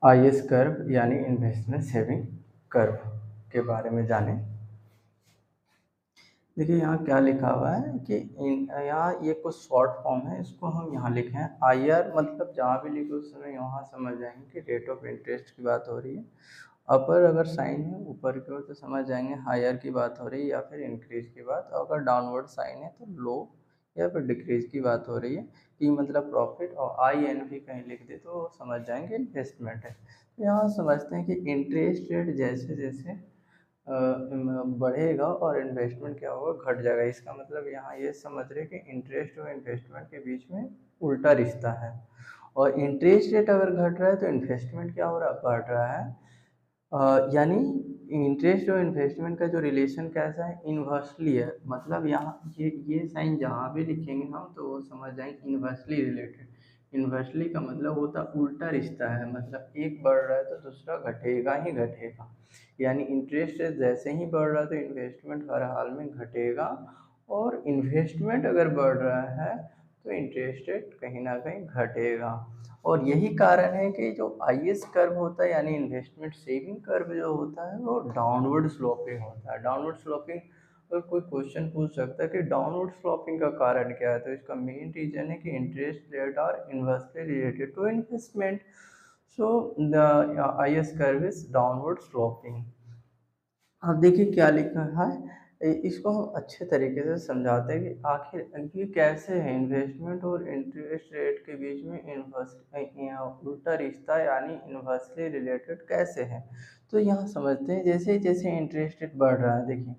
IS curve यानी investment saving curve के बारे में जानें। देखिए यहाँ क्या लिखा हुआ है कि यहाँ ये कुछ शॉर्ट फॉर्म है, इसको हम यहाँ लिखे हैं आईआर, मतलब जहाँ भी लिखे उस समय यहाँ समझ जाएंगे कि रेट ऑफ इंटरेस्ट की बात हो रही है। अपर अगर साइन है ऊपर की ओर तो समझ जाएंगे हायर की बात हो रही है या फिर इंक्रीज की बात। अगर डाउनवर्ड साइन है तो लो या फिर डिक्रीज की बात हो रही है। ई मतलब प्रॉफिट, और आई एन भी कहीं लिख दे तो समझ जाएंगे इन्वेस्टमेंट है। तो यहाँ समझते हैं कि इंटरेस्ट रेट जैसे जैसे बढ़ेगा और इन्वेस्टमेंट क्या होगा, घट जाएगा। इसका मतलब यहाँ ये समझ रहे कि इंटरेस्ट और इन्वेस्टमेंट के बीच में उल्टा रिश्ता है, और इंटरेस्ट रेट अगर घट रहा है तो इन्वेस्टमेंट क्या हो रहा है, बढ़ रहा है। यानी इंटरेस्ट और इन्वेस्टमेंट का जो रिलेशन कैसा है, इन्वर्सली है। मतलब यहाँ ये साइन जहाँ भी लिखेंगे हम तो वो समझ जाएंगे इन्वर्सली रिलेटेड। इन्वर्सली का मतलब होता है उल्टा रिश्ता है, मतलब एक बढ़ रहा है तो दूसरा घटेगा ही घटेगा। यानी इंटरेस्ट जैसे ही बढ़ रहा है तो इन्वेस्टमेंट हर हाल में घटेगा, और इन्वेस्टमेंट अगर बढ़ रहा है तो इंटरेस्ट रेट कहीं ना कहीं घटेगा। और यही कारण है कि जो आईएस कर्व होता है यानी इन्वेस्टमेंट सेविंग कर्व जो होता है वो डाउनवर्ड स्लोपिंग होता है। डाउनवर्ड स्लोपिंग पर कोई क्वेश्चन पूछ सकता है कि डाउनवर्ड स्लोपिंग का कारण क्या है, तो इसका मेन रीजन है कि interest rate are inversely related to investment, so the IS curve is downward sloping. अब देखिए क्या लिखा है, इसको हम अच्छे तरीके से समझाते हैं कि आखिर ये कैसे है इन्वेस्टमेंट और इंटरेस्ट रेट के बीच में इन्वर्स उल्टा रिश्ता यानी इन्वर्सली रिलेटेड कैसे है। तो यहाँ समझते हैं जैसे जैसे इंटरेस्ट रेट बढ़ रहा है, देखिए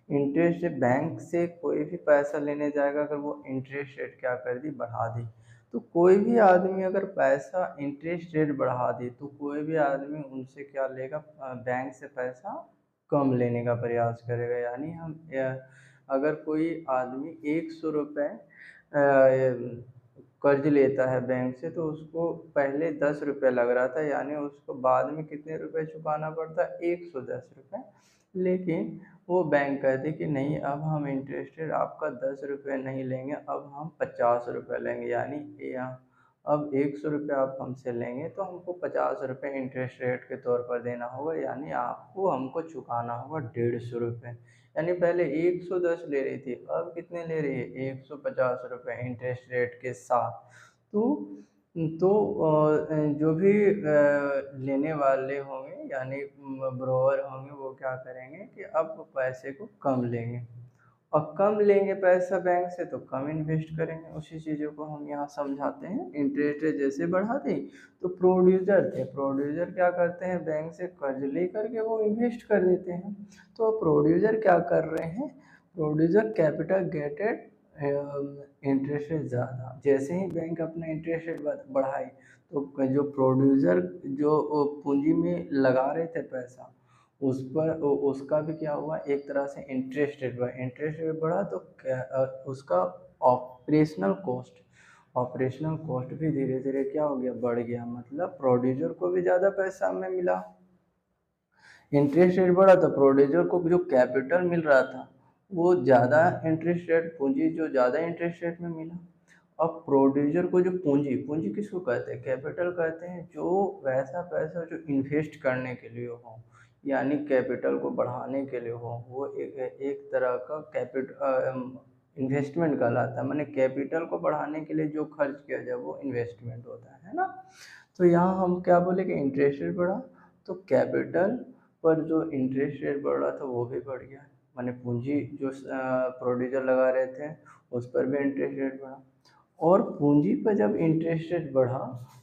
इंटरेस्ट रेट बैंक से कोई भी पैसा लेने जाएगा, अगर वो इंटरेस्ट रेट क्या कर दी, बढ़ा दी, तो कोई भी आदमी अगर पैसा इंटरेस्ट रेट बढ़ा दी तो कोई भी आदमी उनसे क्या लेगा, बैंक से पैसा कम लेने का प्रयास करेगा। यानी हम अगर कोई आदमी 100 रुपये कर्ज लेता है बैंक से तो उसको पहले 10 रुपये लग रहा था, यानी उसको बाद में कितने रुपए चुकाना पड़ता है, 110 रुपये। लेकिन वो बैंक कहते कि नहीं, अब हम इंटरेस्टेड आपका 10 रुपये नहीं लेंगे, अब हम 50 रुपये लेंगे। यानी अब 100 रुपये आप हमसे लेंगे तो हमको 50 रुपये इंटरेस्ट रेट के तौर पर देना होगा, यानी आपको हमको चुकाना होगा 150 रुपये। यानी पहले 110 ले रही थी, अब कितने ले रही है, 150 रुपये इंटरेस्ट रेट के साथ। तो जो भी लेने वाले होंगे यानी ब्रोवर होंगे वो क्या करेंगे कि अब पैसे को कम लेंगे, और कम लेंगे पैसा बैंक से तो कम इन्वेस्ट करेंगे। उसी चीज़ों को हम यहाँ समझाते हैं। इंटरेस्ट रेट जैसे बढ़ा दी तो प्रोड्यूसर थे, प्रोड्यूसर क्या करते हैं, बैंक से कर्ज ले करके वो इन्वेस्ट कर देते हैं। तो प्रोड्यूसर क्या कर रहे हैं, producer capital gated interest rate ज़्यादा। जैसे ही बैंक अपना इंटरेस्ट रेट बढ़ाए तो जो प्रोड्यूसर जो पूंजी में लगा रहे थे पैसा, उस पर उसका भी क्या हुआ, एक तरह से इंटरेस्ट रेट बढ़ा। इंटरेस्ट रेट बढ़ा तो उसका ऑपरेशनल कॉस्ट भी धीरे धीरे क्या हो गया, बढ़ गया। मतलब प्रोड्यूसर को भी ज़्यादा पैसा हमें मिला। इंटरेस्ट रेट बढ़ा तो प्रोड्यूसर को जो कैपिटल मिल रहा था वो ज़्यादा इंटरेस्ट रेट, पूंजी जो ज़्यादा इंटरेस्ट रेट में मिला। अब प्रोड्यूसर को जो पूंजी पूंजी किसको कहते हैं, कैपिटल कहते हैं, जो वैसा पैसा जो इन्वेस्ट करने के लिए हो यानी कैपिटल को बढ़ाने के लिए हो, वो एक तरह का इन्वेस्टमेंट कहलाता है। मैंने कैपिटल को बढ़ाने के लिए जो खर्च किया जाए वो इन्वेस्टमेंट होता है ना। तो यहाँ हम क्या बोले कि इंटरेस्ट रेट बढ़ा तो कैपिटल पर जो इंटरेस्ट रेट बढ़ रहा था वो भी बढ़ गया। मैंने पूंजी जो प्रोड्यूसर लगा रहे थे उस पर भी इंटरेस्ट रेट बढ़ा, और पूंजी पर जब इंटरेस्ट रेट बढ़ा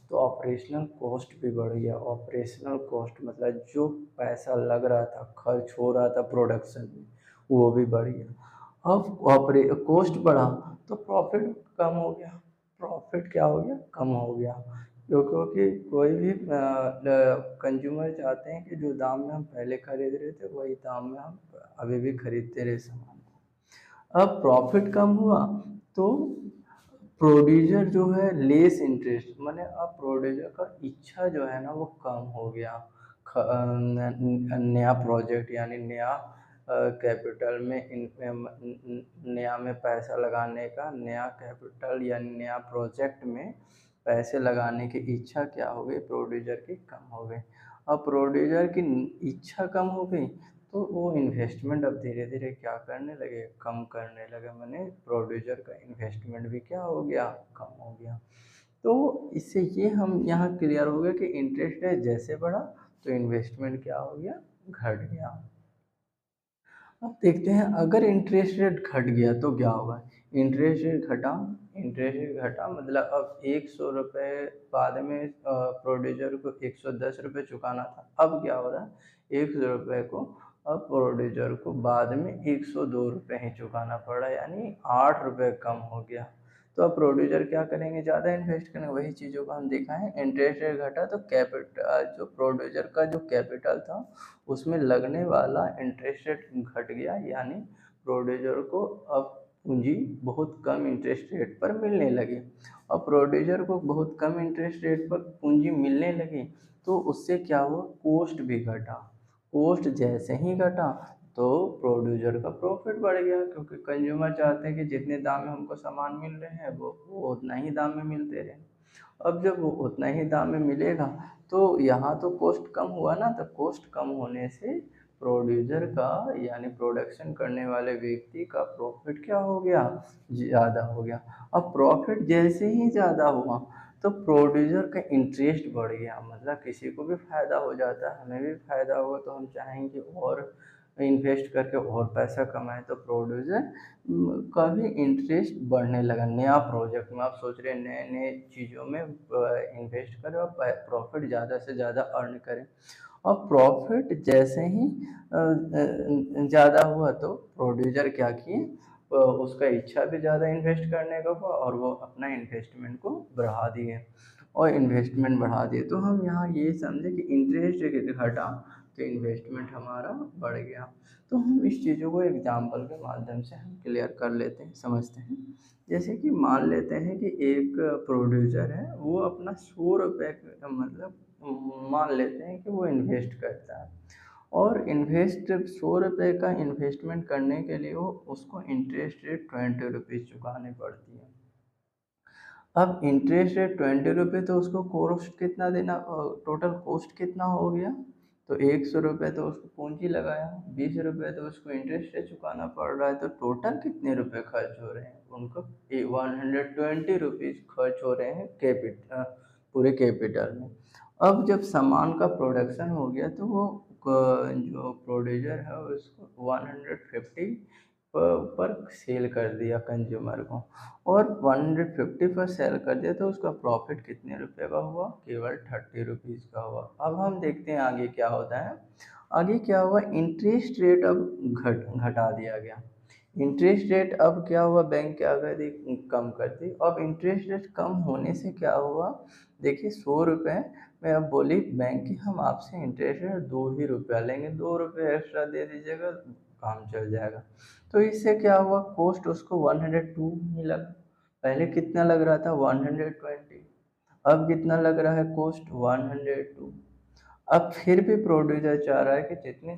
तो ऑपरेशनल कॉस्ट भी बढ़ गया। ऑपरेशनल कॉस्ट मतलब जो पैसा लग रहा था, खर्च हो रहा था प्रोडक्शन में, वो भी बढ़ गया। अब कॉस्ट बढ़ा तो प्रॉफिट कम हो गया। प्रॉफिट क्या हो गया, कम हो गया, क्योंकि कोई भी कंज्यूमर चाहते हैं कि जो दाम में हम पहले खरीद रहे थे वही दाम में हम अभी भी खरीदते रहे सामान को। अब प्रॉफिट कम हुआ तो प्रोड्यूसर जो है लेस इंटरेस्ट, मैंने अब प्रोड्यूसर का इच्छा जो है ना वो कम हो गया नया प्रोजेक्ट यानी नया कैपिटल में नया में पैसा लगाने का, नया कैपिटल यानी नया प्रोजेक्ट में पैसे लगाने की इच्छा क्या हो गई, प्रोड्यूसर की कम हो गई। अब प्रोड्यूसर की इच्छा कम हो गई तो वो इन्वेस्टमेंट अब धीरे धीरे क्या करने लगे, कम करने लगे, माने प्रोड्यूसर का इन्वेस्टमेंट भी क्या हो गया, कम हो गया। तो इससे ये हम यहाँ क्लियर हो गया कि इंटरेस्ट रेट जैसे बढ़ा तो इन्वेस्टमेंट क्या हो गया, घट गया। अब देखते हैं अगर इंटरेस्ट रेट घट गया तो क्या होगा। इंटरेस्ट रेट घटा, इंटरेस्ट रेट घटा मतलब अब 100 रुपये बाद में प्रोड्यूसर को 110 रुपये चुकाना था, अब क्या हो रहा है 100 रुपये को अब प्रोड्यूसर को बाद में 102 रुपये ही चुकाना पड़ रहा है, यानी 8 रुपये कम हो गया। तो अब प्रोड्यूसर क्या करेंगे, ज़्यादा इन्वेस्ट करेंगे। वही चीज़ों को हम देखा है, इंटरेस्ट रेट घटा तो कैपिटल जो प्रोड्यूसर का जो कैपिटल था उसमें लगने वाला इंटरेस्ट रेट घट गया, यानी प्रोड्यूसर को अब पूंजी बहुत कम इंटरेस्ट रेट पर मिलने लगी। और प्रोड्यूसर को बहुत कम इंटरेस्ट रेट पर पूंजी मिलने लगी तो उससे क्या हुआ, कोस्ट भी घटा। कोस्ट जैसे ही घटा तो प्रोड्यूसर का प्रॉफिट बढ़ गया, क्योंकि कंज्यूमर चाहते हैं कि जितने दाम में हमको सामान मिल रहे हैं वो उतना ही दाम में मिलते रहे। अब जब वो उतना ही दाम में मिलेगा तो यहाँ तो कॉस्ट कम हुआ ना, तो कॉस्ट कम होने से प्रोड्यूसर का यानी प्रोडक्शन करने वाले व्यक्ति का प्रॉफिट क्या हो गया, ज़्यादा हो गया। अब प्रॉफिट जैसे ही ज़्यादा हुआ तो प्रोड्यूसर का इंटरेस्ट बढ़ गया, मतलब किसी को भी फ़ायदा हो जाता है, हमें भी फ़ायदा होगा तो हम चाहेंगे और इन्वेस्ट करके और पैसा कमाएं। तो प्रोड्यूसर का भी इंटरेस्ट बढ़ने लगा नया प्रोजेक्ट में। आप सोच रहे हैं नए नए चीज़ों में इन्वेस्ट करें और प्रॉफिट ज़्यादा से ज़्यादा अर्न करें। और प्रॉफिट जैसे ही ज़्यादा हुआ तो प्रोड्यूसर क्या किए, उसका इच्छा भी ज़्यादा इन्वेस्ट करने का हुआ और वो अपना इन्वेस्टमेंट को बढ़ा दिए, और इन्वेस्टमेंट बढ़ा दिए। तो हम यहाँ ये समझे कि इंटरेस्ट घटा तो इन्वेस्टमेंट हमारा बढ़ गया। तो हम इस चीज़ों को एग्जाम्पल के माध्यम से हम क्लियर कर लेते हैं, समझते हैं। जैसे कि मान लेते हैं कि एक प्रोड्यूसर है, वो अपना 100 रुपये का मतलब मान लेते हैं कि वो इन्वेस्ट करता है, और इन्वेस्ट 100 रुपये का इन्वेस्टमेंट करने के लिए वो उसको इंटरेस्ट रेट 20 रुपीज़ चुकानी पड़ती है। अब इंटरेस्ट रेट 20 रुपये तो उसको कॉस्ट कितना देना, टोटल कॉस्ट कितना हो गया, तो 100 रुपये तो उसको पूंजी लगाया, 20 रुपये तो उसको इंटरेस्ट रेट चुकाना पड़ रहा है, तो टोटल कितने रुपए खर्च हो रहे हैं उनको, 120 रुपीज़ खर्च हो रहे हैं पूरे कैपिटल में। अब जब सामान का प्रोडक्शन हो गया तो वो जो प्रोड्यूसर है उसको 150 पर सेल कर दिया कंज्यूमर को, और 150 पर सेल कर दिया तो उसका प्रॉफिट कितने रुपए का हुआ, केवल 30 रुपीज़ का हुआ। अब हम देखते हैं आगे क्या होता है। आगे क्या हुआ, इंटरेस्ट रेट अब घटा दिया गया। इंटरेस्ट रेट अब क्या हुआ, बैंक क्या कर दी, कम कर दी। अब इंटरेस्ट रेट कम होने से क्या हुआ, देखिए 100 रुपये में अब बोली बैंक की हम आपसे इंटरेस्ट रेट 2 ही रुपया लेंगे, 2 रुपये एक्स्ट्रा दे दीजिएगा, काम चल जाएगा। तो इससे क्या हुआ, कॉस्ट उसको 102 ही लगा। पहले कितना लग रहा था, 120। अब कितना लग रहा है कॉस्ट, 102। अब फिर भी प्रोड्यूसर चाह रहा है कि जितने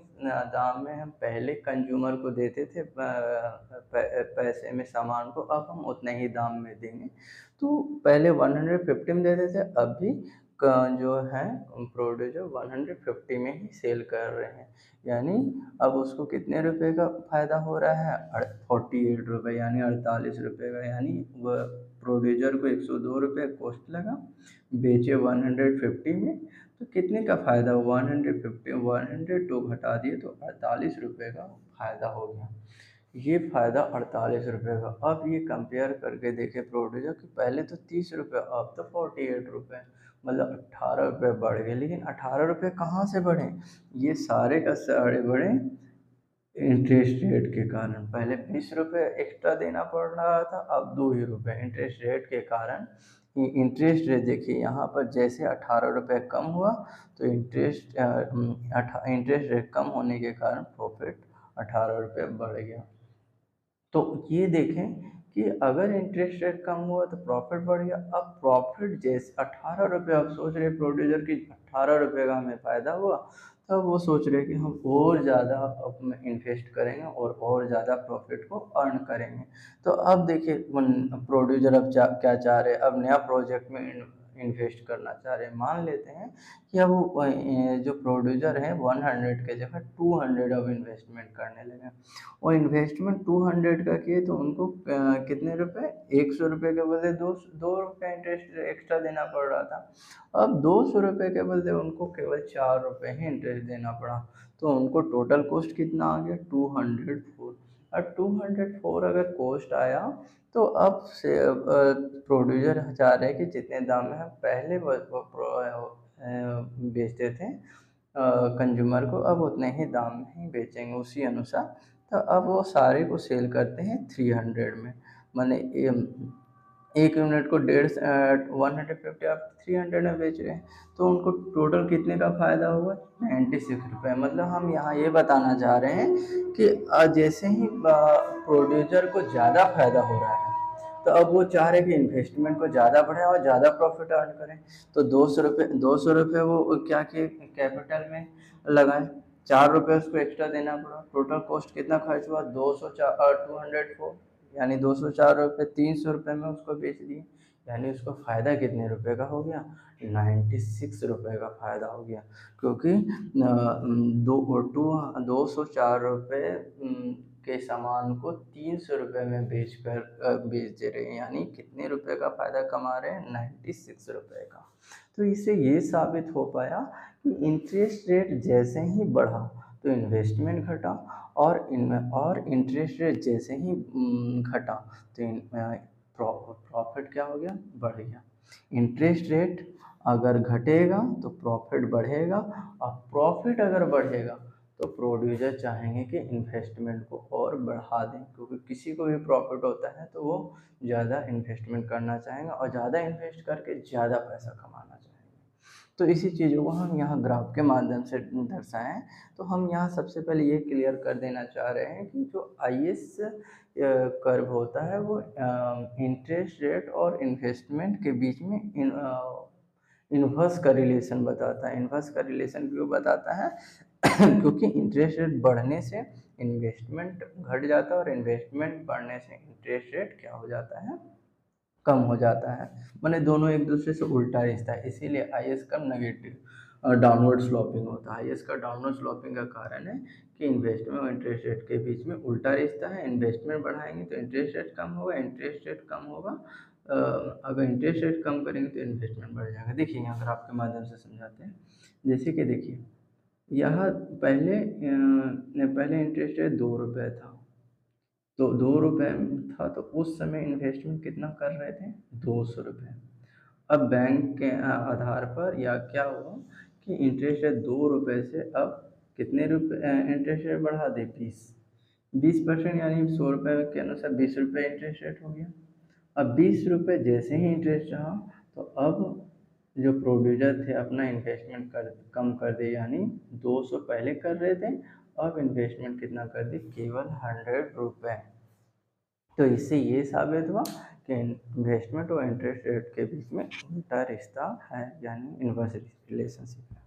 दाम में हम पहले कंज्यूमर को देते थे पैसे में सामान को, अब हम उतने ही दाम में देंगे। तो पहले 150 में देते थे, अब भी जो है प्रोड्यूसर 150 में ही सेल कर रहे हैं, यानी अब उसको कितने रुपए का फ़ायदा हो रहा है, 48 रुपये, यानी 48 रुपये का, यानी वह प्रोड्यूसर को 102 रुपये कॉस्ट लगा, बेचे 150 में, तो कितने का फ़ायदा हुआ, 150, 102 घटा दिए तो 48 रुपये का फ़ायदा हो गया। ये फ़ायदा 48 रुपये का। अब ये कंपेयर करके देखे प्रोड्यूसर कि पहले तो 30 रुपये, अब तो 48 रुपये, मतलब 18 रुपये बढ़ गए। लेकिन 18 रुपये कहाँ से बढ़े, ये सारे का सारे बढ़े इंटरेस्ट रेट के कारण। पहले 20 रुपये एक्स्ट्रा देना पड़ रहा था, अब 2 ही रुपये इंटरेस्ट रेट के कारण। इंटरेस्ट रेट देखिए यहाँ पर जैसे 18 रुपये कम हुआ तो इंटरेस्ट रेट कम होने के कारण प्रॉफिट 18 रुपये बढ़ गया। तो ये देखें कि अगर इंटरेस्ट रेट कम हुआ तो प्रॉफिट बढ़ गया। अब प्रॉफिट जैसे 18 रुपये, अब सोच रहे प्रोड्यूसर की 18 रुपये का हमें फ़ायदा हुआ, तो वो सोच रहे हैं कि हम और ज़्यादा अब इन्वेस्ट करेंगे और ज़्यादा प्रॉफिट को अर्न करेंगे। तो अब देखिए प्रोड्यूसर अब क्या चाह रहे हैं, अब नया प्रोजेक्ट में इन्वेस्ट करना चाह रहे हैं। मान लेते हैं कि अब जो प्रोड्यूसर है 100 के जगह 200 अब इन्वेस्टमेंट करने लगे, और इन्वेस्टमेंट 200 का किए तो उनको कितने रुपए, 100 रुपये के बदले दो रुपये इंटरेस्ट एक्स्ट्रा देना पड़ रहा था। अब 200 रुपये के बदले उनको केवल 4 रुपये ही इंटरेस्ट देना पड़ा, तो उनको टोटल कॉस्ट कितना आ गया, 204। और 204 अगर कॉस्ट आया, तो अब से प्रोड्यूसर चाह रहे हैं कि जितने दाम में हम पहले बेचते थे कंज्यूमर को, अब उतने ही दाम में ही बेचेंगे उसी अनुसार। तो अब वो सारे को सेल करते हैं 300 में, माने एक यूनिट को 150 आप 300 में बेच रहे हैं, तो उनको टोटल कितने का फ़ायदा हुआ, 96 रुपये। मतलब हम यहाँ ये बताना चाह रहे हैं कि जैसे ही प्रोड्यूसर को ज़्यादा फायदा हो रहा है, तो अब वो चाह रहे हैं कि इन्वेस्टमेंट को ज़्यादा बढ़ाएं और ज़्यादा प्रॉफिट अर्न करें। तो 200 रुपये वो क्या किए, कैपिटल में लगाएं, 4 रुपये उसको एक्स्ट्रा देना पड़ा, टोटल कॉस्ट कितना खर्च हुआ, 204, यानी 204 रुपये 300 रुपये में उसको बेच दिए, यानी उसको फ़ायदा कितने रुपए का हो गया, 96 रुपये का फ़ायदा हो गया। क्योंकि 204 रुपये के सामान को 300 रुपये में बेच दे रहे हैं, यानी कितने रुपए का फ़ायदा कमा रहे हैं, 96 रुपये का। तो इससे ये साबित हो पाया कि इंटरेस्ट रेट जैसे ही बढ़ा तो इन्वेस्टमेंट घटा, और इंटरेस्ट रेट जैसे ही घटा तो प्रॉफिट क्या हो गया, बढ़ गया। इंटरेस्ट रेट अगर घटेगा तो प्रॉफिट बढ़ेगा, और प्रॉफिट अगर बढ़ेगा तो प्रोड्यूसर चाहेंगे कि इन्वेस्टमेंट को और बढ़ा दें, क्योंकि किसी को भी प्रॉफिट होता है तो वो ज़्यादा इन्वेस्टमेंट करना चाहेंगे और ज़्यादा इन्वेस्ट करके ज़्यादा पैसा कमाना चाहेंगे। तो इसी चीज़ों को हम यहाँ ग्राफ के माध्यम से दर्शाएं। तो हम यहाँ सबसे पहले ये क्लियर कर देना चाह रहे हैं कि जो IS कर्व होता है वो इंटरेस्ट रेट और इन्वेस्टमेंट के बीच में इन्वर्स का रिलेशन बताता है। इन्वर्स का रिलेशन क्यों बताता है क्योंकि इंटरेस्ट रेट बढ़ने से इन्वेस्टमेंट घट जाता है, और इन्वेस्टमेंट बढ़ने से इंटरेस्ट रेट क्या हो जाता है, कम हो जाता है। माने दोनों एक दूसरे से उल्टा रिश्ता है, इसीलिए IS का नेगेटिव डाउनवर्ड स्लोपिंग होता है। IS का डाउनवर्ड स्लोपिंग का कारण है कि इन्वेस्टमेंट और इंटरेस्ट रेट के बीच में उल्टा रिश्ता है। इन्वेस्टमेंट बढ़ाएंगे तो इंटरेस्ट रेट कम होगा, इंटरेस्ट रेट कम होगा, अगर इंटरेस्ट रेट कम करेंगे तो इन्वेस्टमेंट बढ़ जाएगा। देखिए यहाँ अगर आपके माध्यम से समझाते हैं, जैसे कि देखिए यहाँ पहले इंटरेस्ट रेट 2 रुपये था, तो 2 रुपये था, तो उस समय इन्वेस्टमेंट कितना कर रहे थे, 200 रुपये। अब बैंक के आधार पर या क्या हुआ कि इंटरेस्ट रेट 2 रुपये से अब कितने रुपये इंटरेस्ट रेट बढ़ा दे, 20%, यानी 100 रुपये के अनुसार 20 रुपये इंटरेस्ट रेट हो गया। अब 20 रुपये जैसे ही इंटरेस्ट रहा, तो अब जो प्रोड्यूसर थे अपना इन्वेस्टमेंट कम कर दिए, यानी 200 पहले कर रहे थे, अब इन्वेस्टमेंट कितना कर दी, केवल 100 रुपये। तो इससे ये साबित हुआ कि इन्वेस्टमेंट और इंटरेस्ट रेट के बीच में उल्टा रिश्ता है, यानी इन्वर्स रिलेशनशिप है।